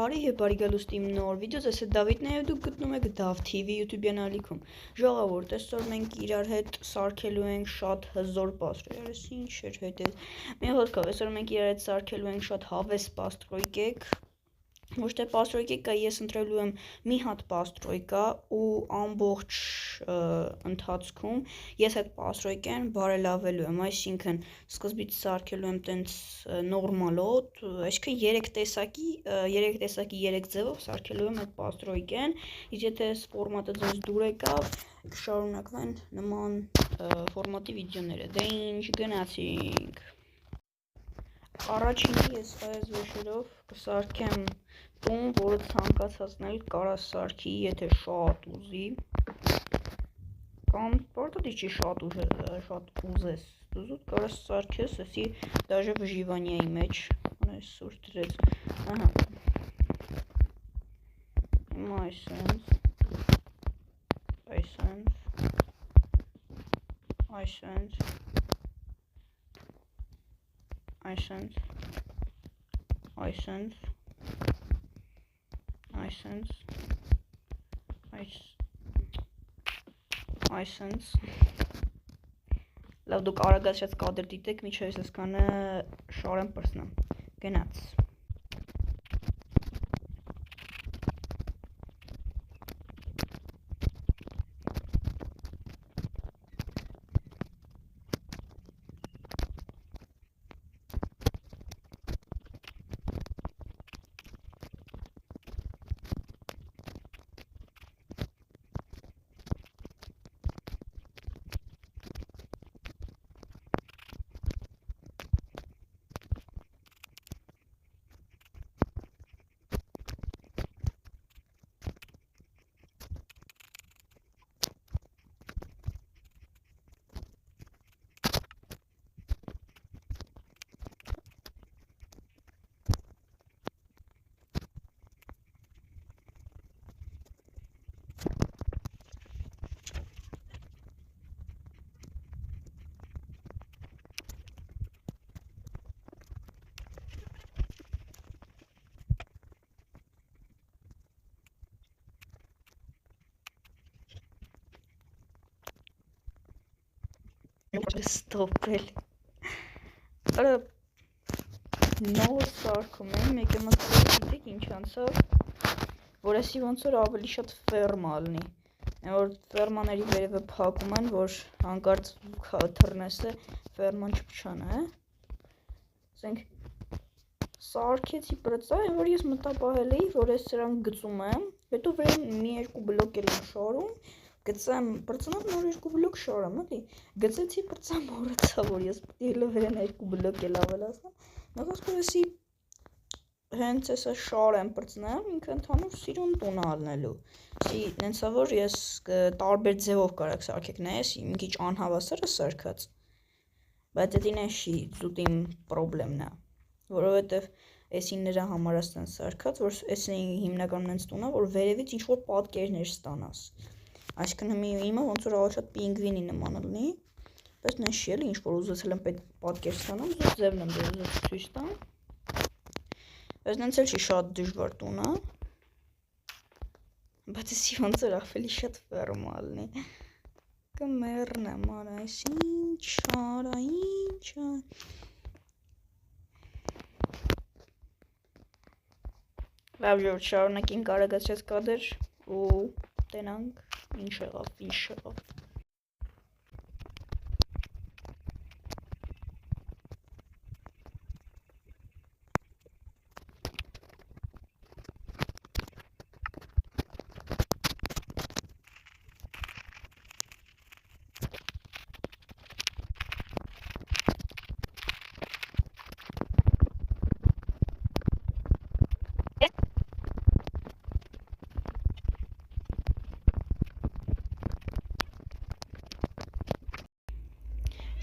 Բարի եւ բարի գալուստ իմ նոր վիդեոս, ես է Դավիթն եւ դուք գտնում եք Dav TV YouTube ալիքում։ Ժողովուրդ, այսօր մենք իրար հետ սարքելու ենք շատ հզոր պաստրոյ։ Այս ինչ էր հետը։ Մի խոսքով, այսօր մենք իրար հետ սարքելու ենք շատ հավես պաստրոյկեք։ Ոչ թե պաստրոյկա, ես ընտրելու եմ մի հատ պաստրոյկա ու ամբողջ ընթացքում ես այդ պաստրոյկան բարելավելու եմ, այսինքն սկզբից սարքելու եմ տենց նորմալոտ, այսինքն 3 տեսակի 3 ձևով սարքելու եմ այդ պաստրոյկան, իսկ եթե այս ֆորմատը ձեզ դուր եկավ, կշարունակվեն նման ֆորմատի վիդեոները, դե ինչ գնացինք։ Առաջինը ես այս վեշերով կսարքեմ տուն, որը ցանկացածն էլ կարա սարքի, եթե շատ ուզի, կամ պարտադիր չի շատ ուզես, դու զուտ կարաս սարքես, էսի դաժե վժիվանիայի մեջ, այս սուրճ դրեց, ահա, հիմա այսենց, լավ դուք արագացրած կադր դիտեք, միջև ես կանը շարեմ պրսնամ, գնաց։ Ստոպել, արա նոր սարքում եմ, եկեմ մտքով ինչ անցավ, որ էսի ոնց որ ավելի շատ ֆերմա ալնի, որ ֆերմաների վերևը փակում են, որ հանկարծ թռնես է, ֆերման չփչանա, ասենք սարքեցի պրծա, որ ես մտապահել էի, որ ես սրանք գծում եմ, հետո վրան մի երկու բլոկ էլ եմ շարում, գծեմ պրծնամ, նոր երկու բլոկ շարեմ, էլի, գծեցի պրծամ մոռացա, որ ես ելը վրան երկու բլոկ էլ ավելացնեմ, նախոսքով էսի հենց էսա շարեմ պրծնեմ, ինքը ընդհանուր սիրուն տուն ալնելու, էսի նենցա որ ես տարբեր ձևով կարակ սարքեք նայես, մի քիչ անհավասար է սարքած, բայց էդին էշի զուտ իմ պրոբլեմն է, որովհետև էսին նրա համար աստան սարքած, որ էսին հիմնականում նենց տուն է, որ վերևից ինչ-որ պատկերներ ստանաս, այսինքն հիմա ոնց որ ավելի շատ պինգվինի նման լինի, բայց նշի էլի ինչ որ ուզեցել եմ պատկեր ստանամ, զուտ ձևն եմ դրել ցույց տամ, բայց նենց էլ չի շատ դժվար տուն է, բայց էսի ոնց որ ավելի շատ ֆերմա լինի, կմեռնեմ, արա, այս ինչ, արա, ինչ, լավ ժողովուրդ, շարունակենք արագացրած կադր ու տենանք ինչ եղավ։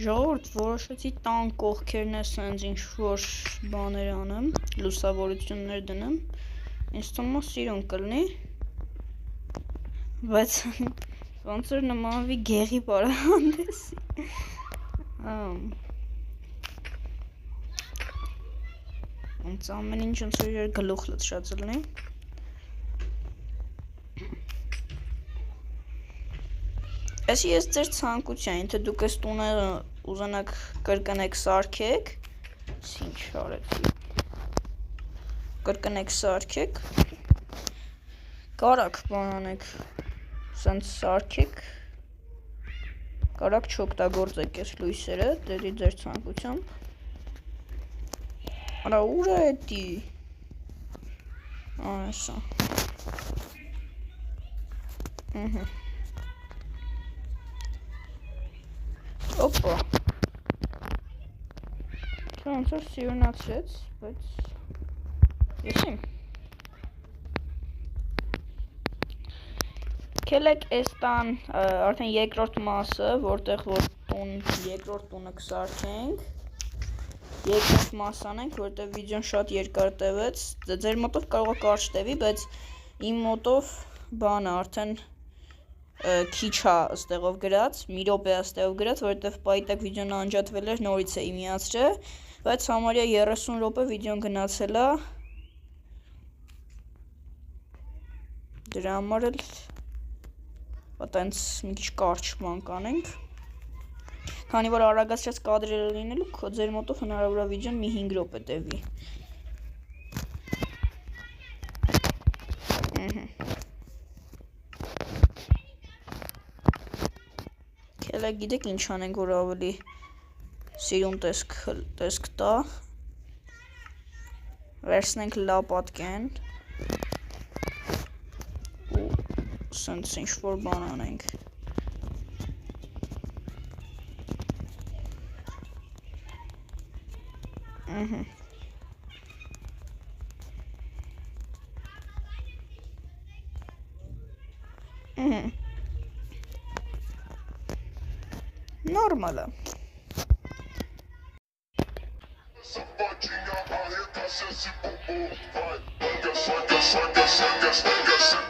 Ժողովուրդ, որոշեցի տան կողքերն է սենց ինչ-որ բաներ անեմ, լուսավորություններ դնեմ, ինձ թվում է սիրուն կլինի, բայց ոնց որ նմանվի գեղի պարահանդեսի, Ինձ ամեն ինչ ոնց որ իր գլուխ լցրած լինի։ Այսի ես ձեր ցանկության, եթե դուք այս տունը ուզենաք կրկնեք սարքեք, ինչ արեցի։ Կրկնեք սարքեք։ Կարակ բանանեք, սենց սարքեք։ Կարակ չօգտագործեք այս լույսերը, դերի ձեր ցանկությամբ։ Արա ուր է էդի։ Այսա։ Օպա։ Դա ոնց որ սիրունացրեց, բայց եսիմ։ Քելեք այս տան արդեն երկրորդ մասը, որտեղ որ երկրորդ տունը կսարքենք։ Երկրորդ մաս անենք, որտեղ վիդեոն շատ երկար տևեց։ Ձեր մոտով կարող է կարճ տևի, բայց իմ մոտով բանը արդեն քիչ է ըստեղով գրած, մի րոպե է ըստեղով գրած, որովհետև պայտակ վիդեոն անջատվել էր, նորից էի միացրել, բայց համարյա 30 րոպե վիդեոն գնացել է։ Դրա համար էլ այտենց մի քիչ կարճ բան կանենք։ Քանի որ արագացրած կադրերը լինելու, ձեր մոտով հնարավոր է վիդեոն մի 5 րոպե տևի։ Քելը գիտեք ինչ անենք, որ ավելի սիրուն տեսք տա։ Վերցնենք լա պատկեն։ Ու սենց ինչ-որ բան անենք։ Նորմալ է։ Sapatinha, barreta, cê se bombou, vai. Saca, saca, saca, saca, saca.